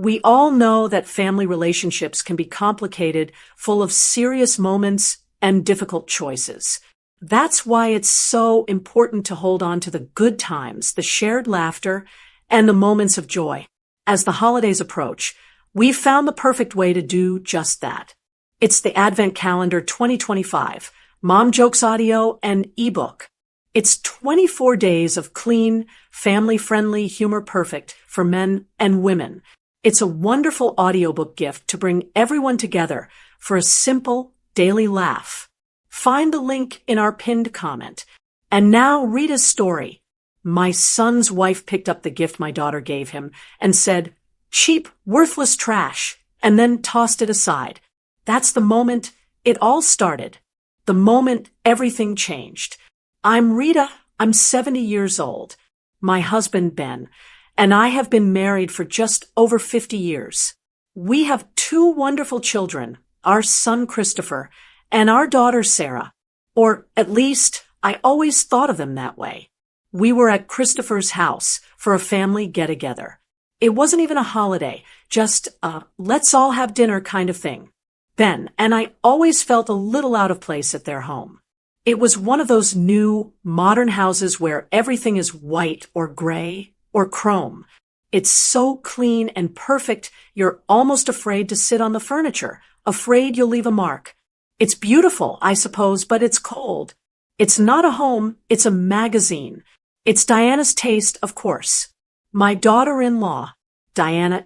We all know that family relationships can be complicated, full of serious moments and difficult choices. That's why it's so important to hold on to the good times, the shared laughter, and the moments of joy. As the holidays approach, we've found the perfect way to do just that. It's the Advent Calendar 2025, Mom Jokes Audio and ebook. It's 24 days of clean, family-friendly humor perfect for men and women. It's a wonderful audiobook gift to bring everyone together for a simple daily laugh. Find the link in our pinned comment. And now read a story. My son's wife picked up the gift my daughter gave him and said, "Cheap, worthless trash," and then tossed it aside. That's the moment it all started. The moment everything changed. I'm Rita. I'm 70 years old. My husband, Ben, and I have been married for just over 50 years. We have two wonderful children, our son Christopher and our daughter Sarah. Or at least, I always thought of them that way. We were at Christopher's house for a family get-together. It wasn't even a holiday, just a let's all have dinner kind of thing. Ben and I always felt a little out of place at their home. It was one of those new, modern houses where everything is white or gray or chrome. It's so clean and perfect, you're almost afraid to sit on the furniture, afraid you'll leave a mark. It's beautiful, I suppose, but it's cold. It's not a home, it's a magazine. It's Diana's taste, of course. My daughter-in-law, Diana,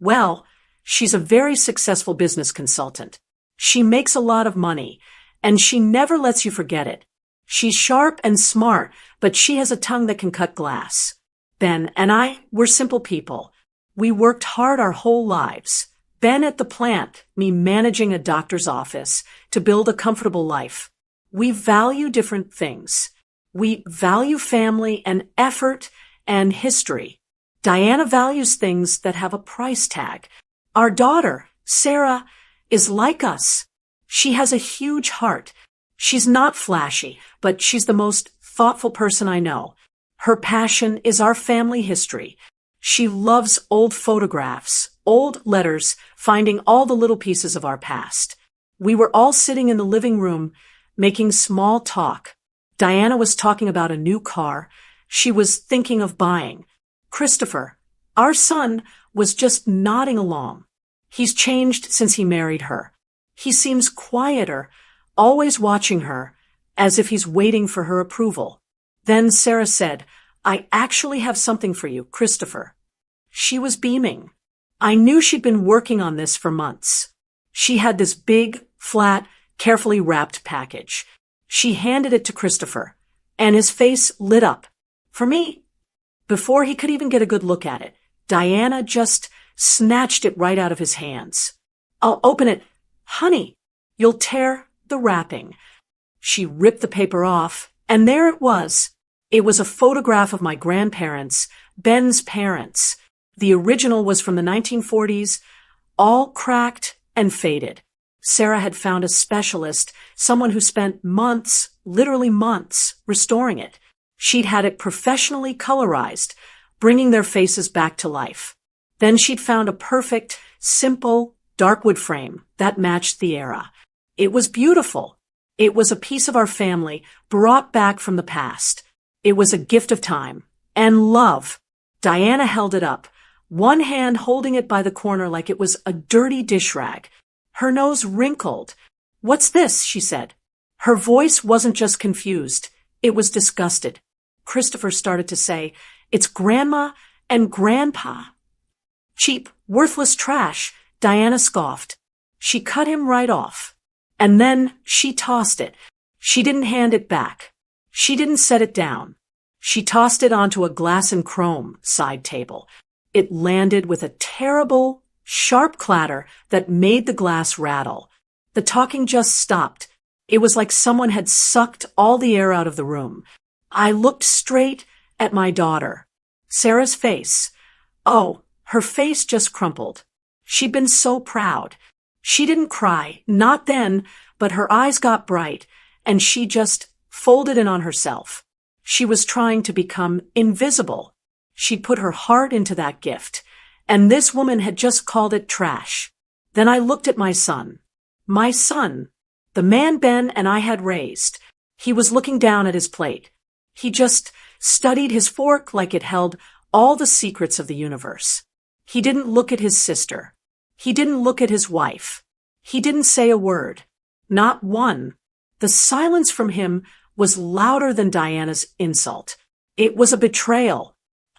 well, she's a very successful business consultant. She makes a lot of money, and she never lets you forget it. She's sharp and smart, but she has a tongue that can cut glass. Ben and I, we're simple people. We worked hard our whole lives. Ben at the plant, me managing a doctor's office to build a comfortable life. We value different things. We value family and effort and history. Diana values things that have a price tag. Our daughter, Sarah, is like us. She has a huge heart. She's not flashy, but she's the most thoughtful person I know. Her passion is our family history. She loves old photographs, old letters, finding all the little pieces of our past. We were all sitting in the living room, making small talk. Diana was talking about a new car she was thinking of buying. Christopher, our son, was just nodding along. He's changed since he married her. He seems quieter, always watching her, as if he's waiting for her approval. Then Sarah said, "I actually have something for you, Christopher." She was beaming. I knew she'd been working on this for months. She had this big, flat, carefully wrapped package. She handed it to Christopher, and his face lit up. For me, before he could even get a good look at it, Diana just snatched it right out of his hands. "I'll open it. Honey, you'll tear the wrapping." She ripped the paper off, and there it was. It was a photograph of my grandparents, Ben's parents. The original was from the 1940s, all cracked and faded. Sarah had found a specialist, someone who spent months, literally months, restoring it. She'd had it professionally colorized, bringing their faces back to life. Then she'd found a perfect, simple, dark wood frame that matched the era. It was beautiful. It was a piece of our family brought back from the past. It was a gift of time and love. Diana held it up, one hand holding it by the corner like it was a dirty dish rag. Her nose wrinkled. "What's this?" she said. Her voice wasn't just confused. It was disgusted. Christopher started to say, "It's Grandma and Grandpa." "Cheap, worthless trash," Diana scoffed. She cut him right off. And then she tossed it. She didn't hand it back. She didn't set it down. She tossed it onto a glass and chrome side table. It landed with a terrible, sharp clatter that made the glass rattle. The talking just stopped. It was like someone had sucked all the air out of the room. I looked straight at my daughter. Sarah's face. Oh, her face just crumpled. She'd been so proud. She didn't cry, not then, but her eyes got bright, and she just folded in on herself. She was trying to become invisible. She'd put her heart into that gift, And this woman had just called it trash. Then I looked at my son. My son. The man Ben and I had raised. He was looking down at his plate. He just studied his fork like it held all the secrets of the universe. He didn't look at his sister. He didn't look at his wife. He didn't say a word. Not one. The silence from him was louder than Diana's insult. It was a betrayal.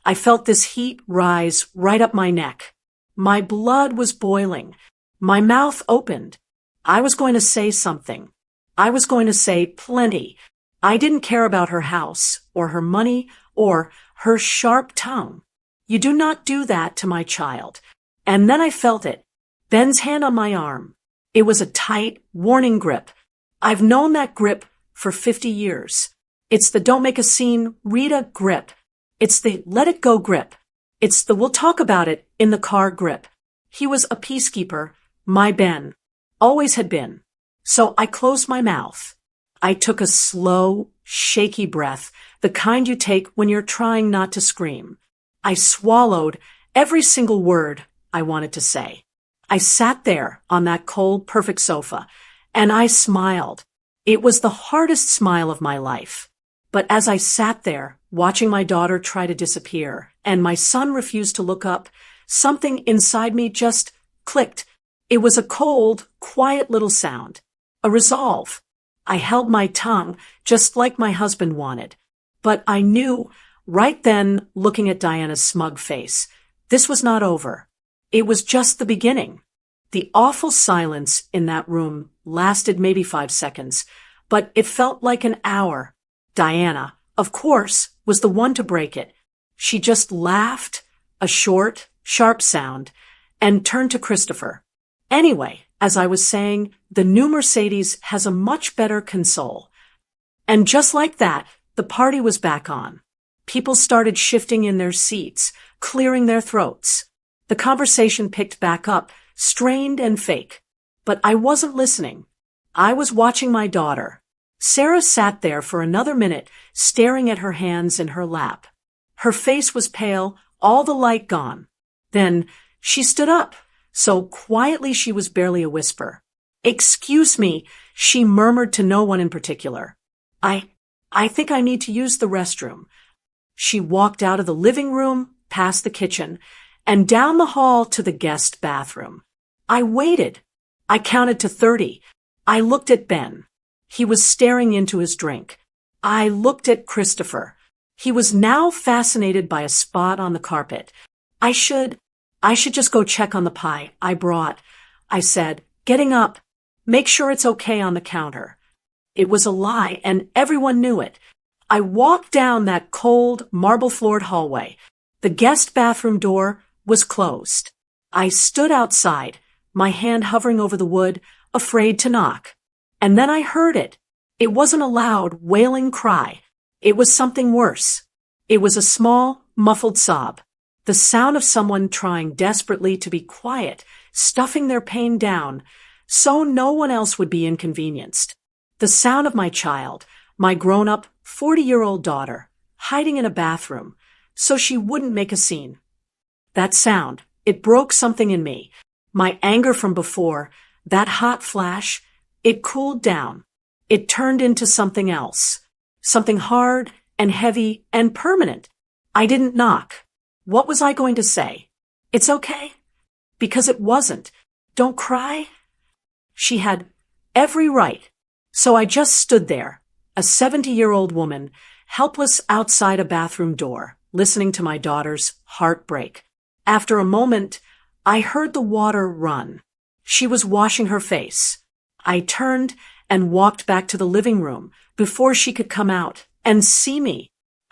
I felt this heat rise right up my neck. My blood was boiling. My mouth opened. I was going to say something. I was going to say plenty. I didn't care about her house, or her money, or her sharp tongue. You do not do that to my child. And then I felt it. Ben's hand on my arm. It was a tight, warning grip. I've known that grip for 50 years. It's the don't make a scene, Rita grip. It's the let it go grip. It's the we'll talk about it in the car grip. He was a peacekeeper, my Ben. Always had been. So I closed my mouth. I took a slow, shaky breath, the kind you take when you're trying not to scream. I swallowed every single word I wanted to say. I sat there on that cold, perfect sofa, and I smiled. It was the hardest smile of my life. But as I sat there, watching my daughter try to disappear, and my son refused to look up, something inside me just clicked. It was a cold, quiet little sound. A resolve. I held my tongue, just like my husband wanted. But I knew, right then, looking at Diana's smug face, this was not over. It was just the beginning. The awful silence in that room lasted maybe 5 seconds, but it felt like an hour. Diana, of course, was the one to break it. She just laughed, a short, sharp sound, and turned to Christopher. Anyway, as I was saying, the new Mercedes has a much better console. And just like that, the party was back on. People started shifting in their seats, clearing their throats. The conversation picked back up, strained and fake. But I wasn't listening. I was watching my daughter. Sarah sat there for another minute, staring at her hands in her lap. Her face was pale, all the light gone. Then she stood up, so quietly she was barely a whisper. "Excuse me," she murmured to no one in particular. I think I need to use the restroom." She walked out of the living room, past the kitchen, and down the hall to the guest bathroom. I waited. I counted to 30. I looked at Ben. He was staring into his drink. I looked at Christopher. He was now fascinated by a spot on the carpet. I should just go check on the pie I brought," I said, getting up. "Make sure it's okay on the counter." It was a lie, and everyone knew it. I walked down that cold, marble-floored hallway. The guest bathroom door was closed. I stood outside, my hand hovering over the wood, afraid to knock. And then I heard it. It wasn't a loud, wailing cry. It was something worse. It was a small, muffled sob. The sound of someone trying desperately to be quiet, stuffing their pain down, so no one else would be inconvenienced. The sound of my child, my grown-up, 40-year-old daughter, hiding in a bathroom, so she wouldn't make a scene. That sound, it broke something in me. My anger from before, that hot flash, it cooled down. It turned into something else. Something hard and heavy and permanent. I didn't knock. What was I going to say? "It's okay?" Because it wasn't. "Don't cry?" She had every right. So I just stood there, a 70-year-old woman, helpless outside a bathroom door, listening to my daughter's heart break. After a moment, I heard the water run. She was washing her face. I turned and walked back to the living room before she could come out and see me.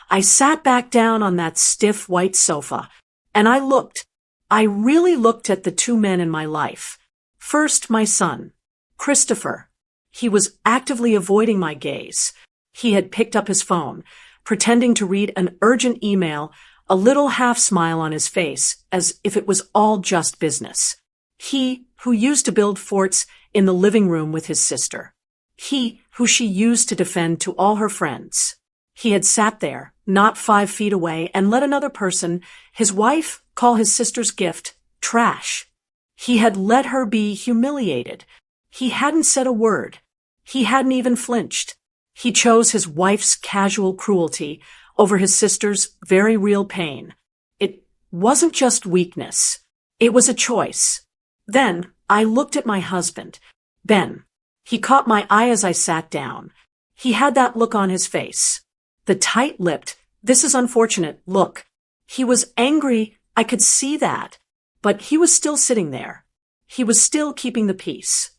I sat back down on that stiff white sofa, and I looked. I really looked at the two men in my life. First, my son, Christopher. He was actively avoiding my gaze. He had picked up his phone, pretending to read an urgent email, a little half-smile on his face, as if it was all just business. He, who used to build forts in the living room with his sister. He, who she used to defend to all her friends. He had sat there, not 5 feet away, and let another person, his wife, call his sister's gift trash. He had let her be humiliated. He hadn't said a word. He hadn't even flinched. He chose his wife's casual cruelty over his sister's very real pain. It wasn't just weakness. It was a choice. Then I looked at my husband, Ben. He caught my eye as I sat down. He had that look on his face. The tight-lipped, "This is unfortunate" look. He was angry, I could see that. But he was still sitting there. He was still keeping the peace.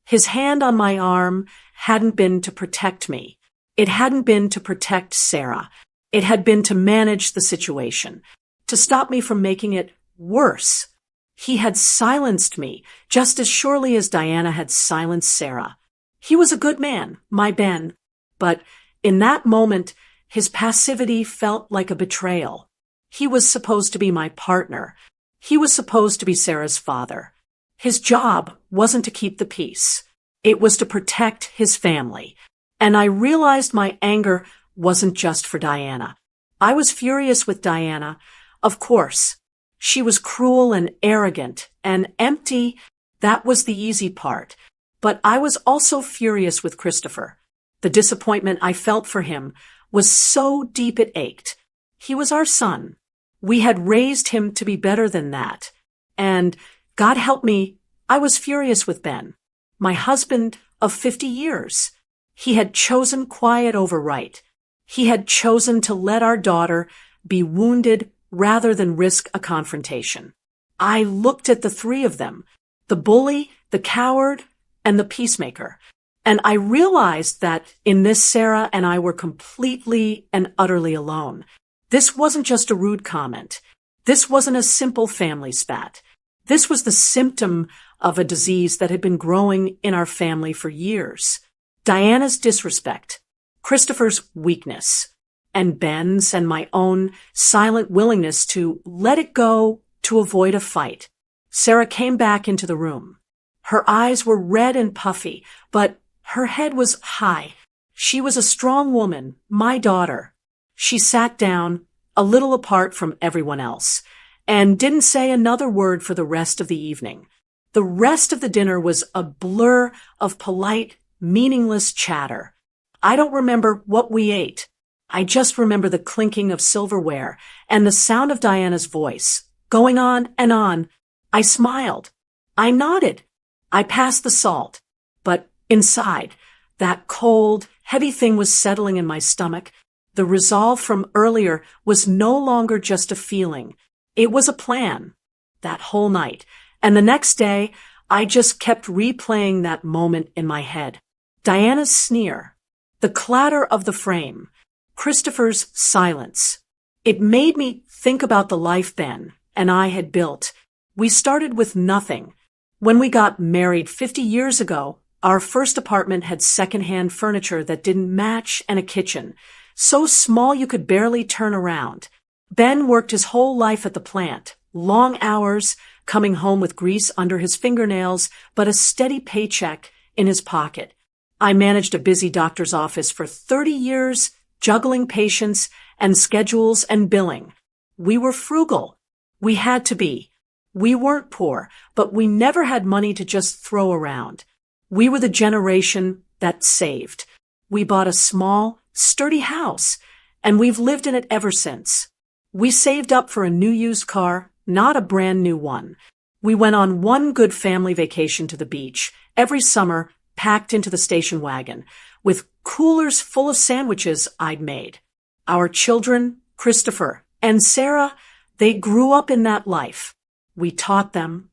His hand on my arm hadn't been to protect me. It hadn't been to protect Sarah. It had been to manage the situation, to stop me from making it worse. He had silenced me, just as surely as Diana had silenced Sarah. He was a good man, my Ben, but in that moment, his passivity felt like a betrayal. He was supposed to be my partner. He was supposed to be Sarah's father. His job wasn't to keep the peace. It was to protect his family. And I realized my anger wasn't just for Diana. I was furious with Diana, of course. She was cruel and arrogant and empty. That was the easy part. But I was also furious with Christopher. The disappointment I felt for him was so deep it ached. He was our son. We had raised him to be better than that. And, God help me, I was furious with Ben, my husband of 50 years. He had chosen quiet over right. He had chosen to let our daughter be wounded rather than risk a confrontation. I looked at the three of them, the bully, the coward, and the peacemaker, and I realized that in this Sarah and I were completely and utterly alone. This wasn't just a rude comment. This wasn't a simple family spat. This was the symptom of a disease that had been growing in our family for years. Diana's disrespect, Christopher's weakness, and Ben's and my own silent willingness to let it go to avoid a fight. Sarah came back into the room. Her eyes were red and puffy, but her head was high. She was a strong woman, my daughter. She sat down, a little apart from everyone else, and didn't say another word for the rest of the evening. The rest of the dinner was a blur of polite, meaningless chatter. I don't remember what we ate. I just remember the clinking of silverware and the sound of Diana's voice, going on and on. I smiled. I nodded. I passed the salt. But inside, that cold, heavy thing was settling in my stomach. The resolve from earlier was no longer just a feeling. It was a plan. That whole night. And the next day, I just kept replaying that moment in my head. Diana's sneer. The clatter of the frame. Christopher's silence. It made me think about the life Ben and I had built. We started with nothing. When we got married 50 years ago, our first apartment had secondhand furniture that didn't match and a kitchen, so small you could barely turn around. Ben worked his whole life at the plant, long hours, coming home with grease under his fingernails, but a steady paycheck in his pocket. I managed a busy doctor's office for 30 years, juggling patients and schedules and billing. We were frugal. We had to be. We weren't poor, but we never had money to just throw around. We were the generation that saved. We bought a small, sturdy house, and we've lived in it ever since. We saved up for a new used car, not a brand new one. We went on one good family vacation to the beach every summer, packed into the station wagon, with coolers full of sandwiches I'd made. Our children, Christopher and Sarah, they grew up in that life. We taught them,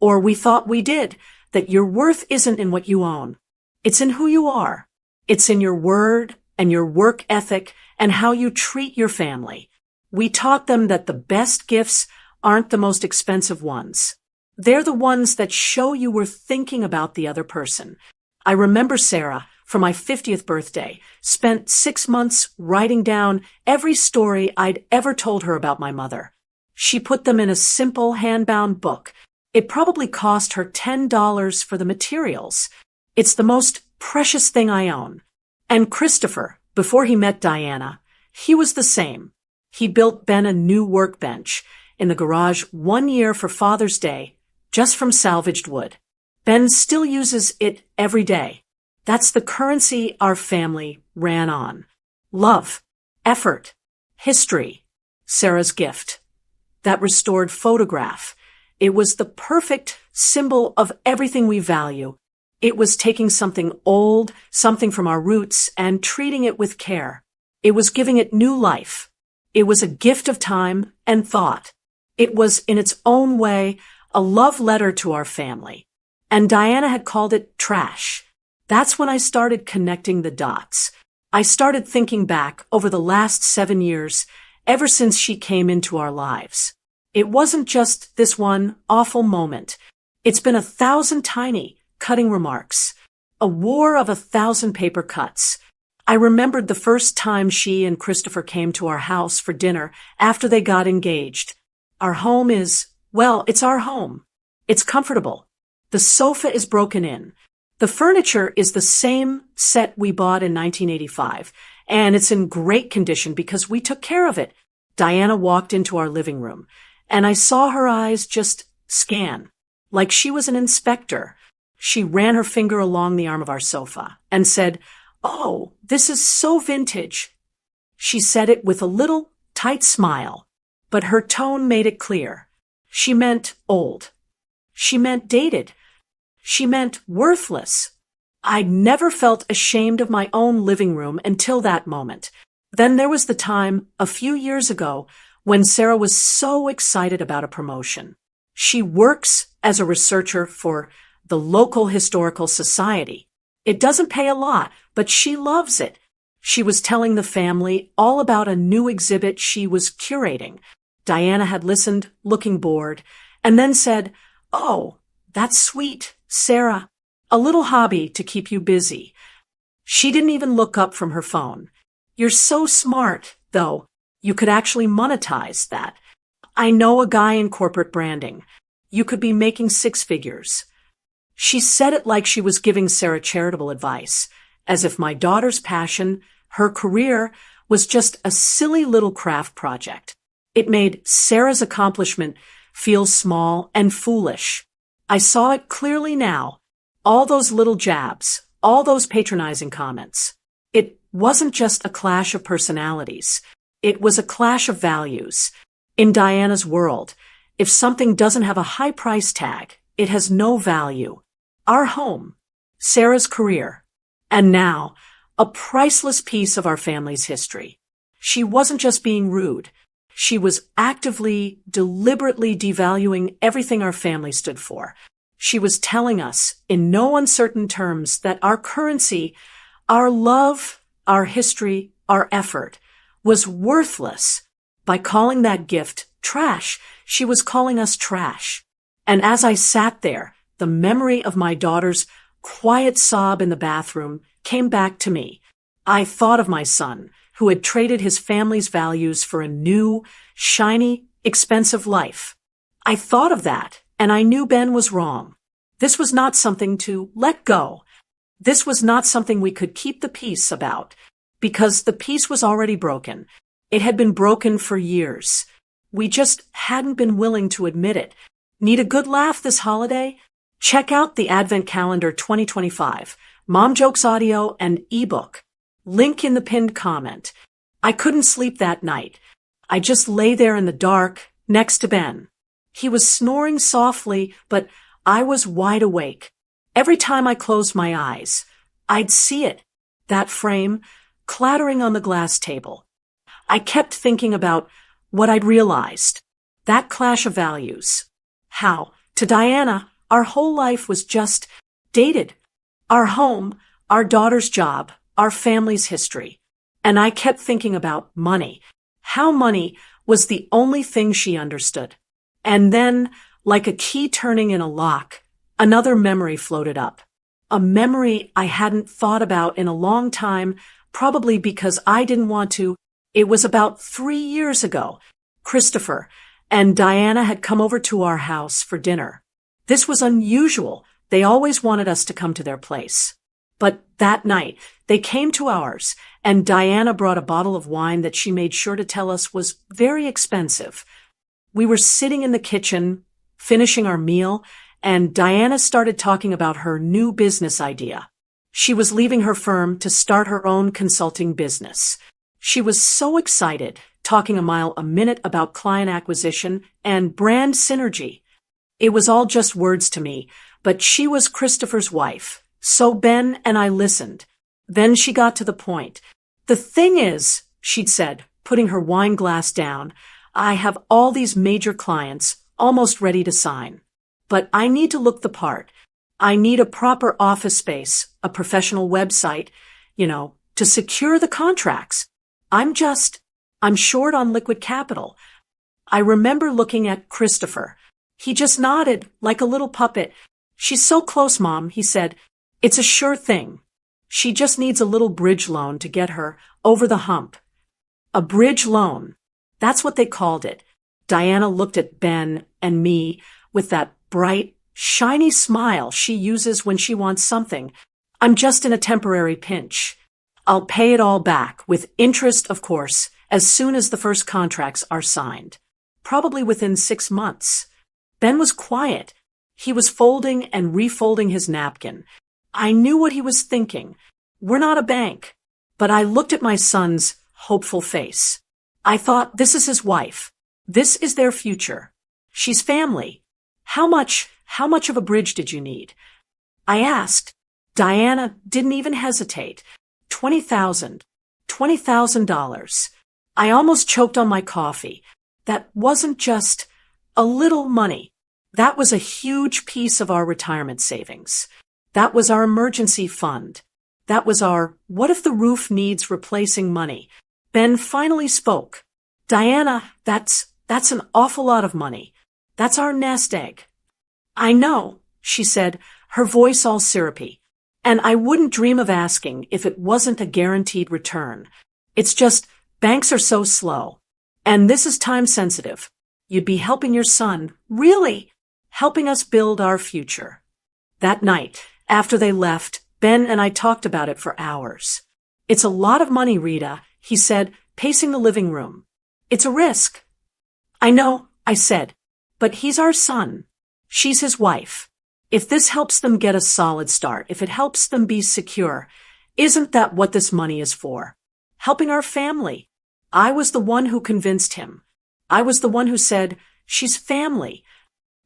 or we thought we did, that your worth isn't in what you own. It's in who you are. It's in your word and your work ethic and how you treat your family. We taught them that the best gifts aren't the most expensive ones. They're the ones that show you were thinking about the other person. I remember Sarah, for my 50th birthday, spent 6 months writing down every story I'd ever told her about my mother. She put them in a simple hand-bound book. It probably cost her $10 for the materials. It's the most precious thing I own. And Christopher, before he met Diana, he was the same. He built Ben a new workbench. in the garage 1 year for Father's Day, just from salvaged wood. Ben still uses it every day. That's the currency our family ran on. Love, effort, history. Sarah's gift. That restored photograph. It was the perfect symbol of everything we value. It was taking something old, something from our roots, and treating it with care. It was giving it new life. It was a gift of time and thought. It was, in its own way, a love letter to our family. And Diana had called it trash. That's when I started connecting the dots. I started thinking back over the last 7 years, ever since she came into our lives. It wasn't just this one awful moment. It's been 1,000 tiny, cutting remarks. A war of 1,000 paper cuts. I remembered the first time she and Christopher came to our house for dinner after they got engaged. Our home is, well, it's our home. It's comfortable. The sofa is broken in. The furniture is the same set we bought in 1985, and it's in great condition because we took care of it. Diana walked into our living room, and I saw her eyes just scan, like she was an inspector. She ran her finger along the arm of our sofa and said, "Oh, this is so vintage." She said it with a little tight smile, but her tone made it clear. She meant old. She meant dated. She meant worthless. I'd never felt ashamed of my own living room until that moment. Then there was the time, a few years ago, when Sarah was so excited about a promotion. She works as a researcher for the local historical society. It doesn't pay a lot, but she loves it. She was telling the family all about a new exhibit she was curating. Diana had listened, looking bored, and then said, "Oh, that's sweet, Sarah. A little hobby to keep you busy." She didn't even look up from her phone. "You're so smart, though. You could actually monetize that. I know a guy in corporate branding. You could be making 6 figures. She said it like she was giving Sarah charitable advice, as if my daughter's passion, her career, was just a silly little craft project. It made Sarah's accomplishment feel small and foolish. I saw it clearly now. All those little jabs, all those patronizing comments. It wasn't just a clash of personalities. It was a clash of values. In Diana's world, if something doesn't have a high price tag, it has no value. Our home, Sarah's career, and now, a priceless piece of our family's history. She wasn't just being rude. She was actively, deliberately devaluing everything our family stood for. She was telling us, in no uncertain terms, that our currency, our love, our history, our effort, was worthless. By calling that gift trash, she was calling us trash. And as I sat there, the memory of my daughter's quiet sob in the bathroom came back to me. I thought of my son, who had traded his family's values for a new, shiny, expensive life. I thought of that, and I knew Ben was wrong. This was not something to let go. This was not something we could keep the peace about, because the peace was already broken. It had been broken for years. We just hadn't been willing to admit it. Need a good laugh this holiday? Check out the Advent Calendar 2025, Mom Jokes audio and ebook. Link in the pinned comment. I couldn't sleep that night. I just lay there in the dark, next to Ben. He was snoring softly, but I was wide awake. Every time I closed my eyes, I'd see it, that frame, clattering on the glass table. I kept thinking about what I'd realized. That clash of values. How, to Diana, our whole life was just dated. Our home, our daughter's job, our family's history. And I kept thinking about money. How money was the only thing she understood. And then, like a key turning in a lock, another memory floated up. A memory I hadn't thought about in a long time, probably because I didn't want to. It was about 3 years ago. Christopher and Diana had come over to our house for dinner. This was unusual. They always wanted us to come to their place. But that night, they came to ours, and Diana brought a bottle of wine that she made sure to tell us was very expensive. We were sitting in the kitchen, finishing our meal, and Diana started talking about her new business idea. She was leaving her firm to start her own consulting business. She was so excited, talking a mile a minute about client acquisition and brand synergy. It was all just words to me, but she was Christopher's wife, so Ben and I listened. Then she got to the point. "The thing is," she'd said, putting her wine glass down, "I have all these major clients almost ready to sign. But I need to look the part. I need a proper office space, a professional website, to secure the contracts. I'm short on liquid capital." I remember looking at Christopher. He just nodded like a little puppet. "She's so close, Mom," he said. "It's a sure thing. She just needs a little bridge loan to get her over the hump." A bridge loan. That's what they called it. Diana looked at Ben and me with that bright, shiny smile she uses when she wants something. "I'm just in a temporary pinch. I'll pay it all back, with interest, of course, as soon as the first contracts are signed. Probably within 6 months." Ben was quiet. He was folding and refolding his napkin. I knew what he was thinking. We're not a bank. But I looked at my son's hopeful face. I thought, this is his wife. This is their future. She's family. How much of a bridge did you need?" I asked. Diana didn't even hesitate. $20,000. I almost choked on my coffee. That wasn't just a little money. That was a huge piece of our retirement savings. That was our emergency fund. That was our what if the roof needs replacing money. Ben finally spoke. "Diana, that's an awful lot of money. That's our nest egg." "I know," she said, her voice all syrupy. "And I wouldn't dream of asking if it wasn't a guaranteed return. It's just, banks are so slow. And this is time sensitive. You'd be helping your son, really, helping us build our future." That night, after they left, Ben and I talked about it for hours. "It's a lot of money, Rita," he said, pacing the living room. "It's a risk." "I know," I said, "but he's our son. She's his wife. If this helps them get a solid start, if it helps them be secure, isn't that what this money is for? Helping our family." I was the one who convinced him. I was the one who said, "She's family."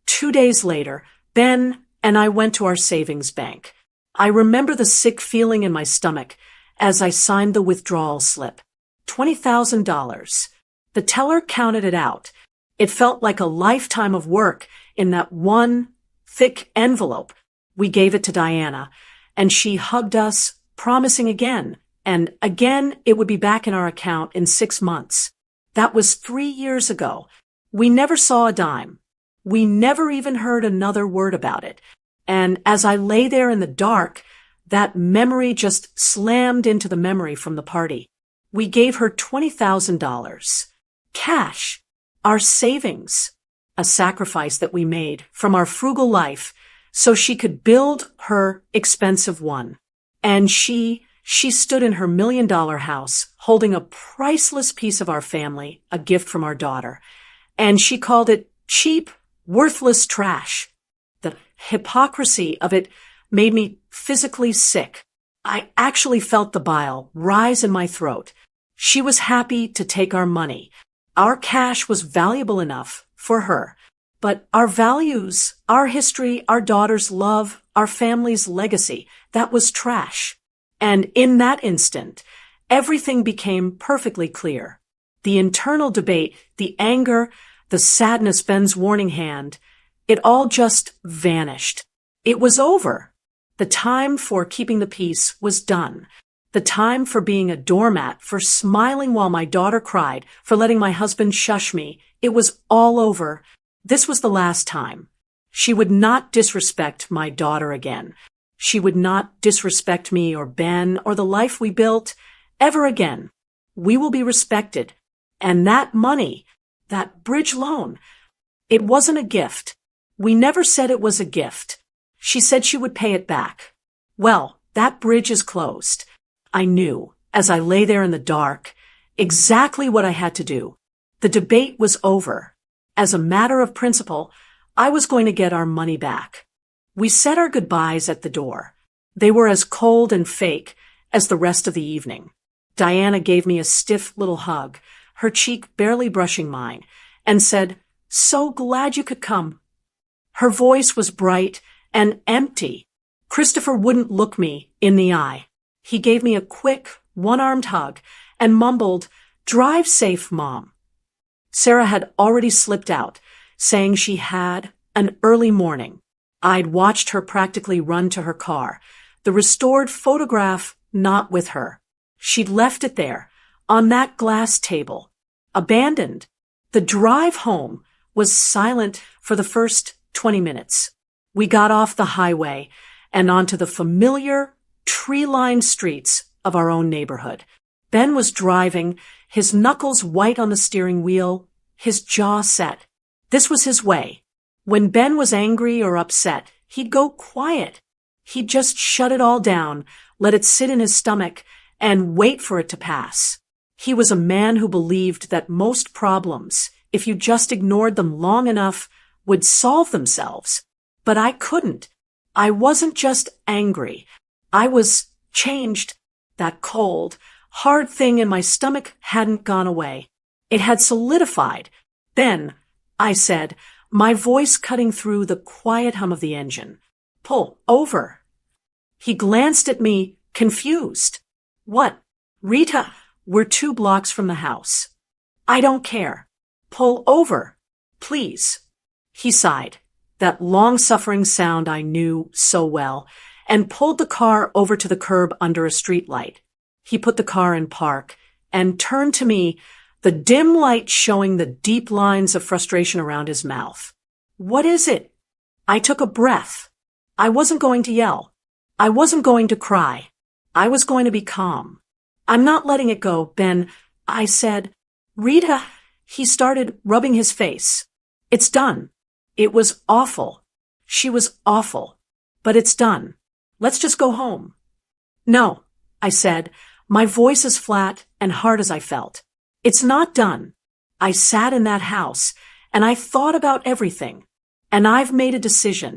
2 days later, Ben and I went to our savings bank. I remember the sick feeling in my stomach as I signed the withdrawal slip. $20,000. The teller counted it out. It felt like a lifetime of work in that one thick envelope. We gave it to Diana, and she hugged us, promising again and again it would be back in our account in 6 months. That was 3 years ago. We never saw a dime. We never even heard another word about it. And as I lay there in the dark, that memory just slammed into the memory from the party. We gave her $20,000. Cash. Our savings. A sacrifice that we made from our frugal life so she could build her expensive one. And she stood in her $1 million house holding a priceless piece of our family, a gift from our daughter. And she called it cheap, worthless trash. The hypocrisy of it made me physically sick. I actually felt the bile rise in my throat. She was happy to take our money. Our cash was valuable enough for her. But our values, our history, our daughter's love, our family's legacy, that was trash. And in that instant, everything became perfectly clear. The internal debate, the anger, the sadness, Ben's warning hand, it all just vanished. It was over. The time for keeping the peace was done. The time for being a doormat, for smiling while my daughter cried, for letting my husband shush me, it was all over. This was the last time. She would not disrespect my daughter again. She would not disrespect me or Ben or the life we built ever again. We will be respected. And that money, that bridge loan, it wasn't a gift. We never said it was a gift. She said she would pay it back. Well, that bridge is closed. I knew, as I lay there in the dark, exactly what I had to do. The debate was over. as a matter of principle, I was going to get our money back. We said our goodbyes at the door. They were as cold and fake as the rest of the evening. Diana gave me a stiff little hug, her cheek barely brushing mine, and said, "So glad you could come." Her voice was bright and empty. Christopher wouldn't look me in the eye. He gave me a quick, one-armed hug and mumbled, "Drive safe, Mom." Sarah had already slipped out, saying she had an early morning. I'd watched her practically run to her car, the restored photograph not with her. She'd left it there, on that glass table, abandoned. The drive home was silent for the first 20 minutes. We got off the highway and onto the familiar, tree-lined streets of our own neighborhood. Ben was driving, his knuckles white on the steering wheel, his jaw set. This was his way. When Ben was angry or upset, he'd go quiet. He'd just shut it all down, let it sit in his stomach, and wait for it to pass. He was a man who believed that most problems, if you just ignored them long enough, would solve themselves. But I couldn't. I wasn't just angry. I was changed. That cold, hard thing in my stomach hadn't gone away. It had solidified. "Ben," I said, my voice cutting through the quiet hum of the engine, "pull over." He glanced at me, confused. "What? Rita, we're 2 blocks from the house." "I don't care. Pull over, please." He sighed, that long-suffering sound I knew so well, and pulled the car over to the curb under a streetlight. He put the car in park and turned to me, the dim light showing the deep lines of frustration around his mouth. "What is it?" I took a breath. I wasn't going to yell. I wasn't going to cry. I was going to be calm. "I'm not letting it go, Ben," I said. "Rita," he started rubbing his face. "It's done. It was awful. She was awful. But it's done. Let's just go home." "No," I said, my voice as flat and hard as I felt. "It's not done. I sat in that house, and I thought about everything. And I've made a decision.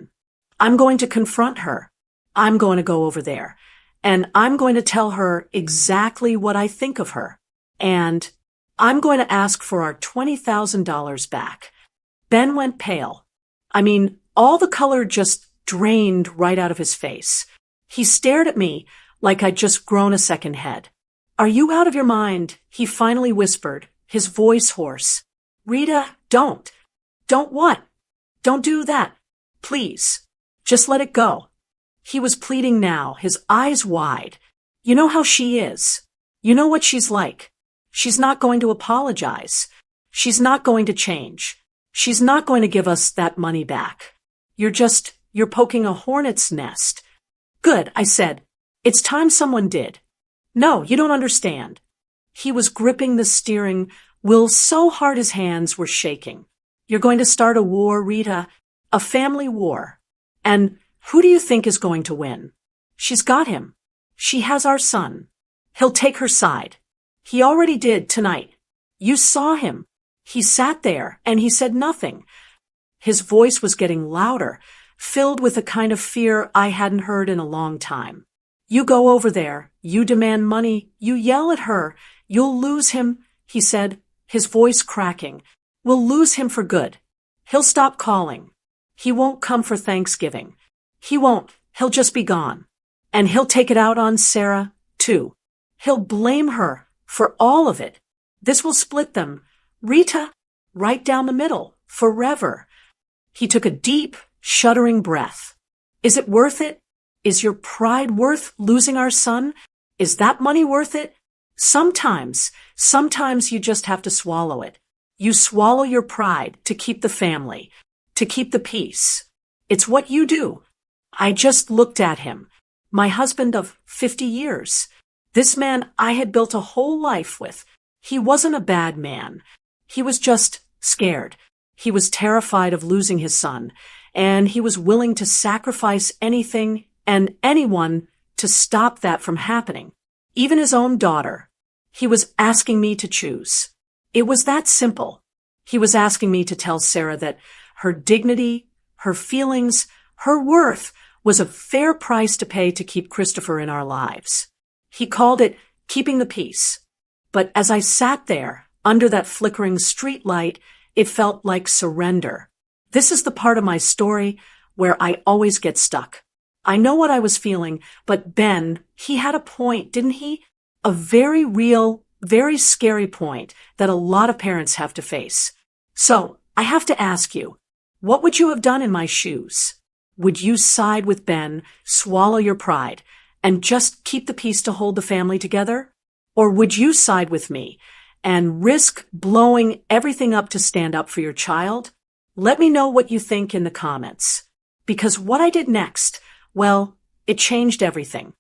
I'm going to confront her. I'm going to go over there. And I'm going to tell her exactly what I think of her. And I'm going to ask for our $20,000 back." Ben went pale. I mean, all the color just drained right out of his face. He stared at me like I'd just grown a second head. "Are you out of your mind?" he finally whispered, his voice hoarse. "Rita, don't. Don't what? Don't do that. Please. Just let it go." He was pleading now, his eyes wide. "You know how she is. You know what she's like. She's not going to apologize. She's not going to change. She's not going to give us that money back. You're poking a hornet's nest." "Good," I said. "It's time someone did." "No, you don't understand." He was gripping the steering wheel so hard his hands were shaking. "You're going to start a war, Rita, a family war. And who do you think is going to win? She's got him. She has our son. He'll take her side. He already did tonight. You saw him. He sat there and he said nothing." His voice was getting louder, filled with a kind of fear I hadn't heard in a long time. "You go over there. You demand money. You yell at her. You'll lose him," he said, his voice cracking. "We'll lose him for good. He'll stop calling. He won't come for Thanksgiving. He won't. He'll just be gone. And he'll take it out on Sarah, too. He'll blame her for all of it. This will split them. Rita, right down the middle, forever." He took a deep, shuddering breath. "Is it worth it? Is your pride worth losing our son? Is that money worth it? Sometimes you just have to swallow it. You swallow your pride to keep the family, to keep the peace. It's what you do." I just looked at him, my husband of 50 years. This man I had built a whole life with. He wasn't a bad man. He was just scared. He was terrified of losing his son, and he was willing to sacrifice anything and anyone to stop that from happening. Even his own daughter. He was asking me to choose. It was that simple. He was asking me to tell Sarah that her dignity, her feelings, her worth was a fair price to pay to keep Christopher in our lives. He called it keeping the peace. But as I sat there, under that flickering street light, it felt like surrender. This is the part of my story where I always get stuck. I know what I was feeling, but Ben, he had a point, didn't he? A very real, very scary point that a lot of parents have to face. So, I have to ask you, what would you have done in my shoes? Would you side with Ben, swallow your pride, and just keep the peace to hold the family together? Or would you side with me and risk blowing everything up to stand up for your child? Let me know what you think in the comments. Because what I did next, well, it changed everything.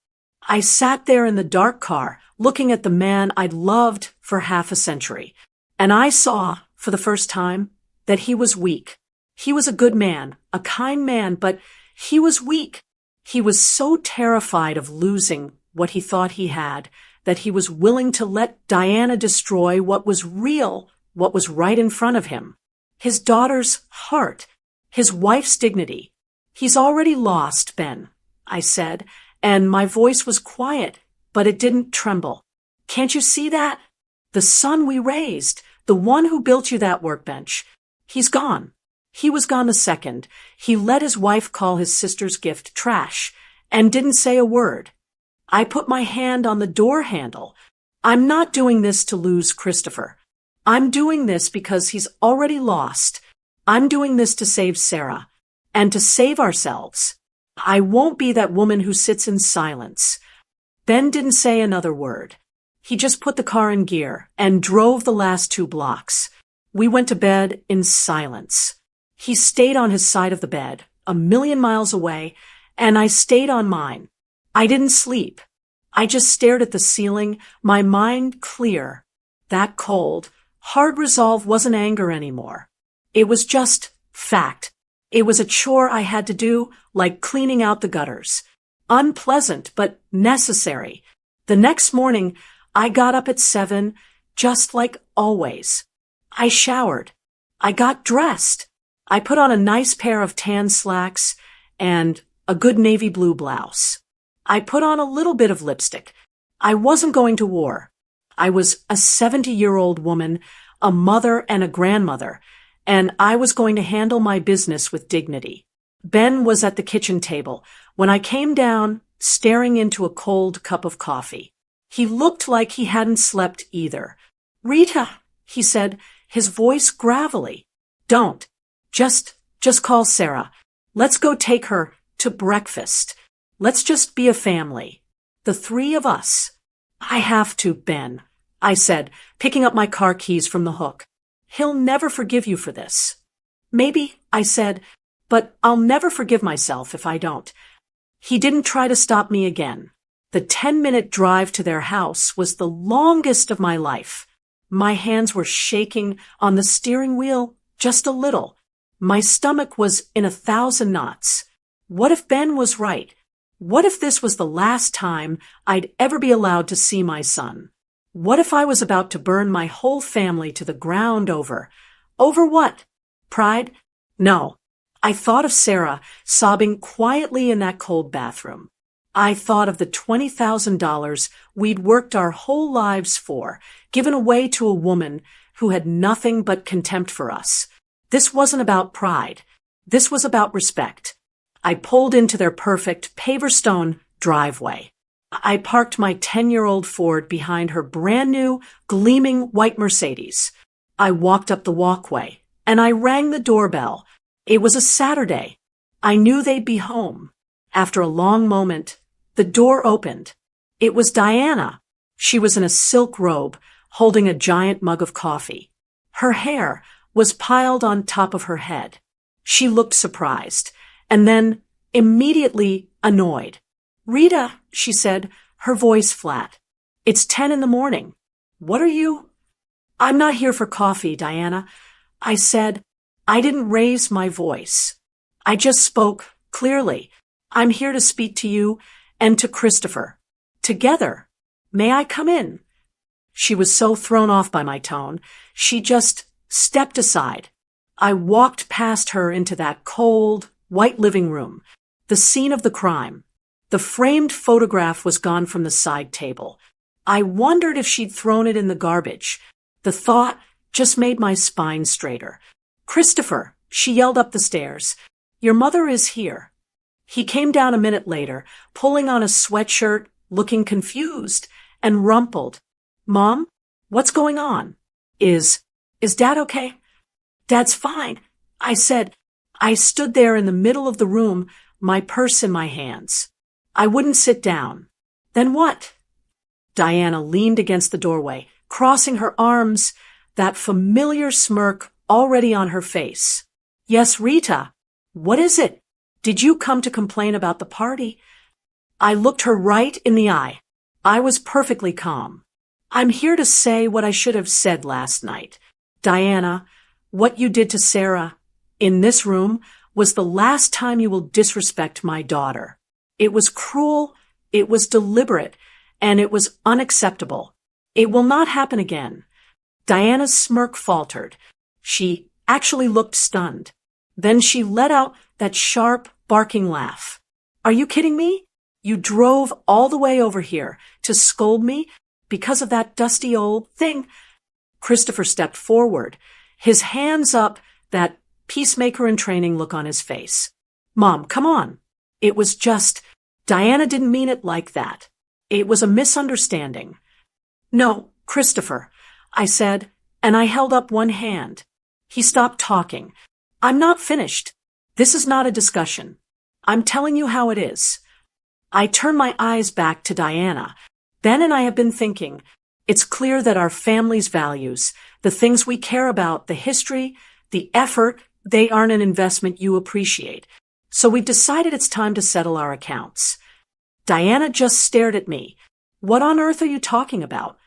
I sat there in the dark car, looking at the man I'd loved for half a century, and I saw, for the first time, that he was weak. He was a good man, a kind man, but he was weak. He was so terrified of losing what he thought he had that he was willing to let Diana destroy what was real, what was right in front of him. His daughter's heart, his wife's dignity. He's already lost, Ben, I said, and my voice was quiet, but it didn't tremble. Can't you see that? The son we raised, the one who built you that workbench, he's gone. He was gone the second. He let his wife call his sister's gift trash and didn't say a word. I put my hand on the door handle. I'm not doing this to lose Christopher. I'm doing this because he's already lost. I'm doing this to save Sarah and to save ourselves. I won't be that woman who sits in silence. Ben didn't say another word. He just put the car in gear and drove the last 2 blocks. We went to bed in silence. He stayed on his side of the bed, 1,000,000 miles away, and I stayed on mine. I didn't sleep. I just stared at the ceiling, my mind clear. That cold, hard resolve wasn't anger anymore. It was just fact. It was a chore I had to do, like cleaning out the gutters. Unpleasant, but necessary. The next morning, I got up at 7, just like always. I showered. I got dressed. I put on a nice pair of tan slacks and a good navy blue blouse. I put on a little bit of lipstick. I wasn't going to war. I was a 70-year-old woman, a mother and a grandmother, and I was going to handle my business with dignity. Ben was at the kitchen table when I came down, staring into a cold cup of coffee. He looked like he hadn't slept either. "Rita," he said, his voice gravelly. "Don't. Just call Sarah. Let's go take her to breakfast. Let's just be a family. The 3 of us." "I have to, Ben," I said, picking up my car keys from the hook. "He'll never forgive you for this." "Maybe," I said, "but I'll never forgive myself if I don't." He didn't try to stop me again. The 10-minute drive to their house was the longest of my life. My hands were shaking on the steering wheel just a little. My stomach was in 1,000 knots. What if Ben was right? What if this was the last time I'd ever be allowed to see my son? What if I was about to burn my whole family to the ground over? Over what? Pride? No. I thought of Sarah sobbing quietly in that cold bathroom. I thought of the $20,000 we'd worked our whole lives for, given away to a woman who had nothing but contempt for us. This wasn't about pride. This was about respect. I pulled into their perfect paver-stone driveway. I parked my 10-year-old Ford behind her brand-new, gleaming white Mercedes. I walked up the walkway, and I rang the doorbell. It was a Saturday. I knew they'd be home. After a long moment, the door opened. It was Diana. She was in a silk robe, holding a giant mug of coffee. Her hair was piled on top of her head. She looked surprised, and then immediately annoyed. "Rita," she said, her voice flat. "It's 10 in the morning. What are you?" "I'm not here for coffee, Diana," I said. I didn't raise my voice. I just spoke clearly. "I'm here to speak to you and to Christopher. Together. May I come in?" She was so thrown off by my tone, she just stepped aside. I walked past her into that cold, white living room, the scene of the crime. The framed photograph was gone from the side table. I wondered if she'd thrown it in the garbage. The thought just made my spine straighter. "Christopher," she yelled up the stairs, "your mother is here." He came down a minute later, pulling on a sweatshirt, looking confused and rumpled. "Mom, what's going on? Is Dad okay?" "Dad's fine," I said. I stood there in the middle of the room, my purse in my hands. I wouldn't sit down. "Then what?" Diana leaned against the doorway, crossing her arms, that familiar smirk already on her face. "Yes, Rita. What is it? Did you come to complain about the party?" I looked her right in the eye. I was perfectly calm. "I'm here to say what I should have said last night. Diana, what you did to Sarah in this room was the last time you will disrespect my daughter. It was cruel, it was deliberate, and it was unacceptable. It will not happen again." Diana's smirk faltered. She actually looked stunned. Then she let out that sharp, barking laugh. "Are you kidding me? You drove all the way over here to scold me because of that dusty old thing?" Christopher stepped forward, his hands up, that peacemaker in training look on his face. "Mom, come on. It was just, Diana didn't mean it like that. It was a misunderstanding." "No, Christopher," I said, and I held up one hand. He stopped talking. "I'm not finished. This is not a discussion. I'm telling you how it is." I turned my eyes back to Diana. "Ben and I have been thinking. It's clear that our family's values, the things we care about, the history, the effort, they aren't an investment you appreciate. So we've decided it's time to settle our accounts." Diana just stared at me. "What on earth are you talking about?"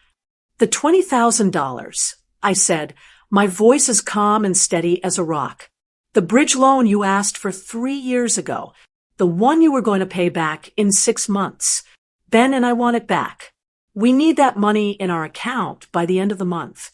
"The $20,000, I said, my voice as calm and steady as a rock. "The bridge loan you asked for 3 years ago. The one you were going to pay back in 6 months. Ben and I want it back. We need that money in our account by the end of the month."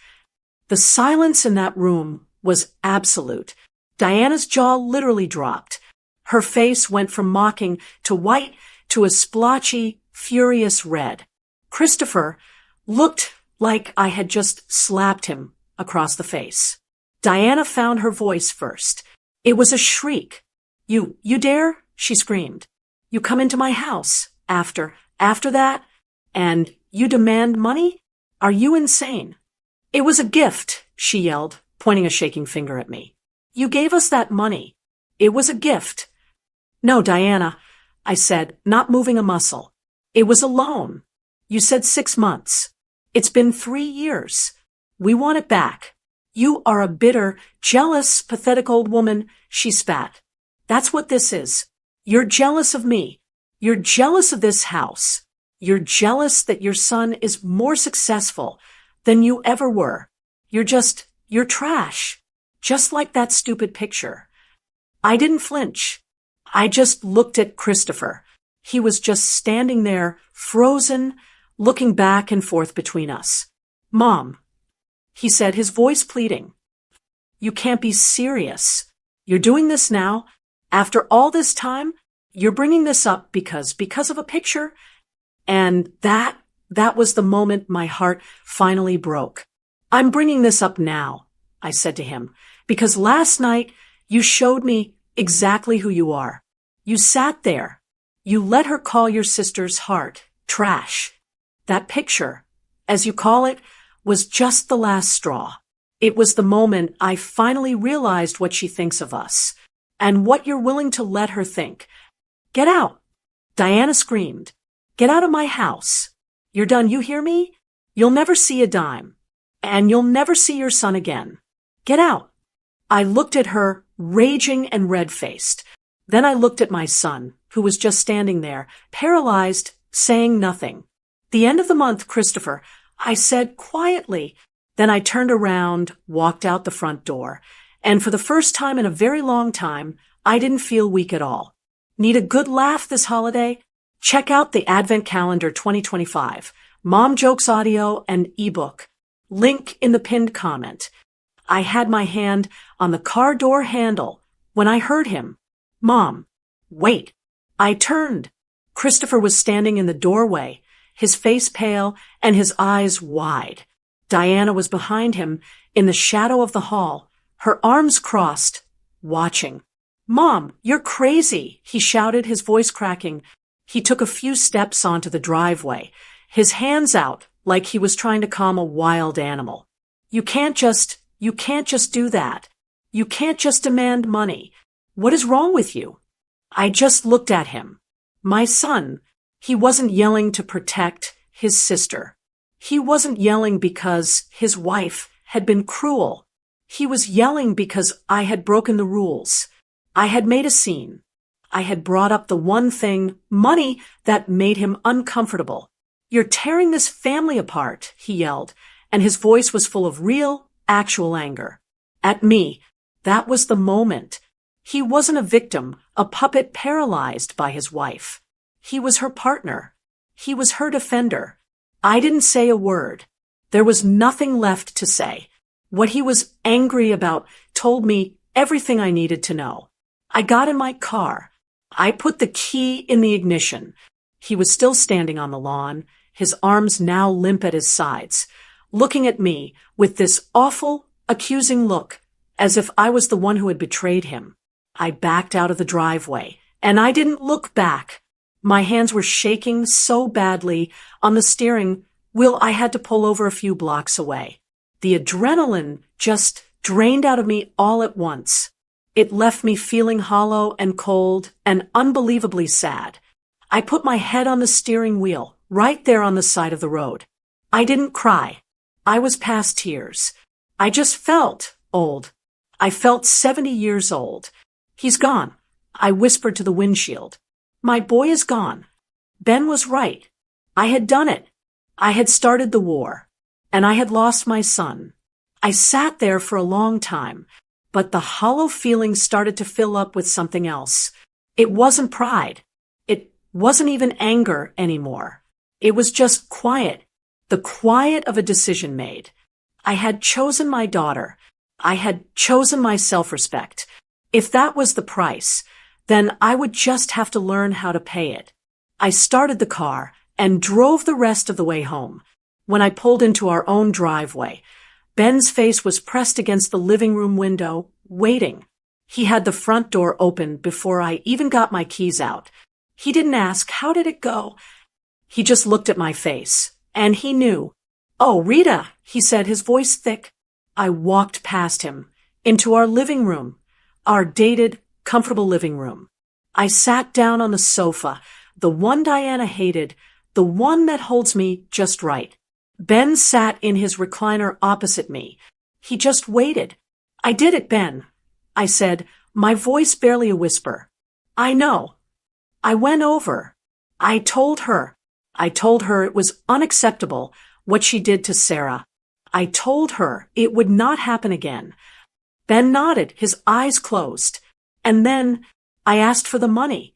The silence in that room was absolute. Diana's jaw literally dropped. Her face went from mocking to white to a splotchy, furious red. Christopher looked like I had just slapped him across the face. Diana found her voice first. It was a shriek. You dare?" she screamed. "You come into my house after that, and you demand money? Are you insane?" "It was a gift," she yelled, pointing a shaking finger at me. "You gave us that money. It was a gift." "No, Diana," I said, not moving a muscle. "It was a loan. You said 6 months. It's been 3 years. We want it back." "You are a bitter, jealous, pathetic old woman," she spat. "That's what this is. You're jealous of me. You're jealous of this house. You're jealous that your son is more successful than you ever were. You're trash. Just like that stupid picture." I didn't flinch. I just looked at Christopher. He was just standing there, frozen, looking back and forth between us. "Mom," he said, his voice pleading. "You can't be serious. You're doing this now. After all this time, you're bringing this up because of a picture?" And that was the moment my heart finally broke. "I'm bringing this up now," I said to him, "because last night you showed me exactly who you are. You sat there. You let her call your sister's heart trash. That picture, as you call it, was just the last straw. It was the moment I finally realized what she thinks of us and what you're willing to let her think. Get out." Diana screamed. "Get out of my house. You're done, you hear me? You'll never see a dime. And you'll never see your son again. Get out." I looked at her, raging and red-faced. Then I looked at my son, who was just standing there, paralyzed, saying nothing. "The end of the month, Christopher," I said quietly. Then I turned around, walked out the front door, and for the first time in a very long time, I didn't feel weak at all. Need a good laugh this holiday? Check out the Advent Calendar 2025, Mom Jokes audio and ebook. Link in the pinned comment. I had my hand on the car door handle when I heard him. "Mom, wait." I turned. Christopher was standing in the doorway, his face pale and his eyes wide. Diana was behind him in the shadow of the hall, her arms crossed, watching. "Mom, you're crazy," he shouted, his voice cracking. He took a few steps onto the driveway, his hands out like he was trying to calm a wild animal. You can't just do that. You can't just demand money. What is wrong with you?" I just looked at him. My son, he wasn't yelling to protect his sister. He wasn't yelling because his wife had been cruel. He was yelling because I had broken the rules. I had made a scene. I had brought up the one thing, money, that made him uncomfortable. "You're tearing this family apart," he yelled, and his voice was full of real, actual anger. At me. That was the moment. He wasn't a victim, a puppet paralyzed by his wife. He was her partner. He was her defender. I didn't say a word. There was nothing left to say. What he was angry about told me everything I needed to know. I got in my car. I put the key in the ignition. He was still standing on the lawn, his arms now limp at his sides, looking at me with this awful, accusing look, as if I was the one who had betrayed him. I backed out of the driveway, and I didn't look back. My hands were shaking so badly on the steering wheel I had to pull over a few blocks away. The adrenaline just drained out of me all at once. It left me feeling hollow and cold and unbelievably sad. I put my head on the steering wheel, right there on the side of the road. I didn't cry. I was past tears. I just felt old. I felt 70 years old. "He's gone," I whispered to the windshield. "My boy is gone." Ben was right. I had done it. I had started the war. And I had lost my son. I sat there for a long time, but the hollow feeling started to fill up with something else. It wasn't pride. It wasn't even anger anymore. It was just quiet. The quiet of a decision made. I had chosen my daughter. I had chosen my self-respect. If that was the price, then I would just have to learn how to pay it. I started the car and drove the rest of the way home. When I pulled into our own driveway, Ben's face was pressed against the living room window, waiting. He had the front door open before I even got my keys out. He didn't ask, "How did it go?" He just looked at my face, and he knew. "Oh, Rita," he said, his voice thick. I walked past him, into our living room, our dated, comfortable living room. I sat down on the sofa, the one Diana hated, the one that holds me just right. Ben sat in his recliner opposite me. He just waited. "I did it, Ben," I said, my voice barely a whisper. "I know. I went over. I told her it was unacceptable what she did to Sarah. I told her it would not happen again." Ben nodded, his eyes closed. "And then I asked for the money."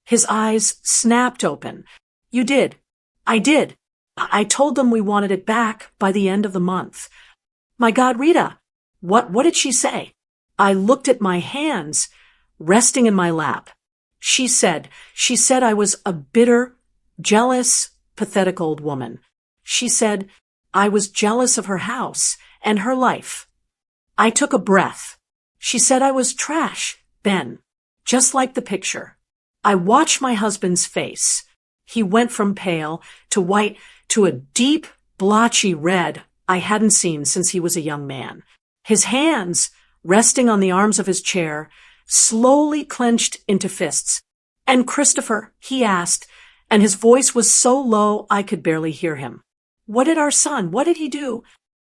His eyes snapped open. "You did." "I did. I told them we wanted it back by the end of the month." "My God, Rita, what did she say?" I looked at my hands, resting in my lap. She said I was a bitter, jealous, pathetic old woman. She said I was jealous of her house and her life. I took a breath. She said I was trash, Ben, just like the picture. I watched my husband's face. He went from pale to white to a deep, blotchy red I hadn't seen since he was a young man. His hands, resting on the arms of his chair, slowly clenched into fists. "And Christopher," he asked, and his voice was so low I could barely hear him. "What did our son, what did he do?"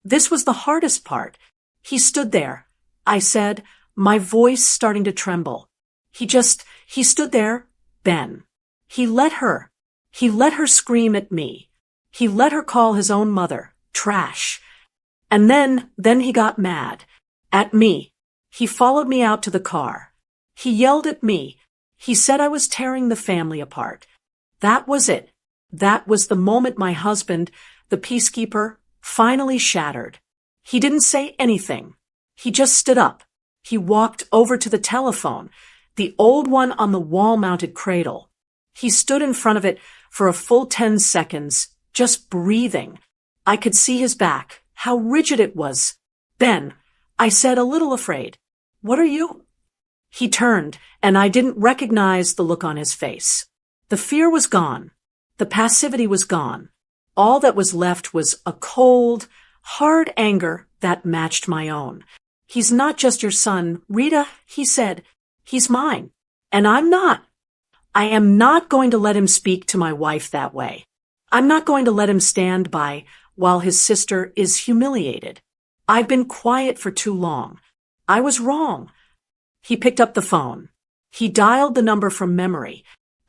This was the hardest part. "He stood there," I said, my voice starting to tremble. He stood there, Ben. He let her scream at me. He let her call his own mother trash. And then he got mad. At me. He followed me out to the car. He yelled at me. He said I was tearing the family apart. That was it. That was the moment my husband, the peacekeeper, finally shattered. He didn't say anything. He just stood up. He walked over to the telephone, the old one on the wall-mounted cradle. He stood in front of it for a full 10 seconds, just breathing. I could see his back, how rigid it was. "Ben," I said, a little afraid. "What are you?" He turned, and I didn't recognize the look on his face. The fear was gone. The passivity was gone. All that was left was a cold, hard anger that matched my own. "He's not just your son, Rita," he said. "He's mine. And I'm not. I am not going to let him speak to my wife that way. I'm not going to let him stand by while his sister is humiliated. I've been quiet for too long. I was wrong." He picked up the phone. He dialed the number from memory.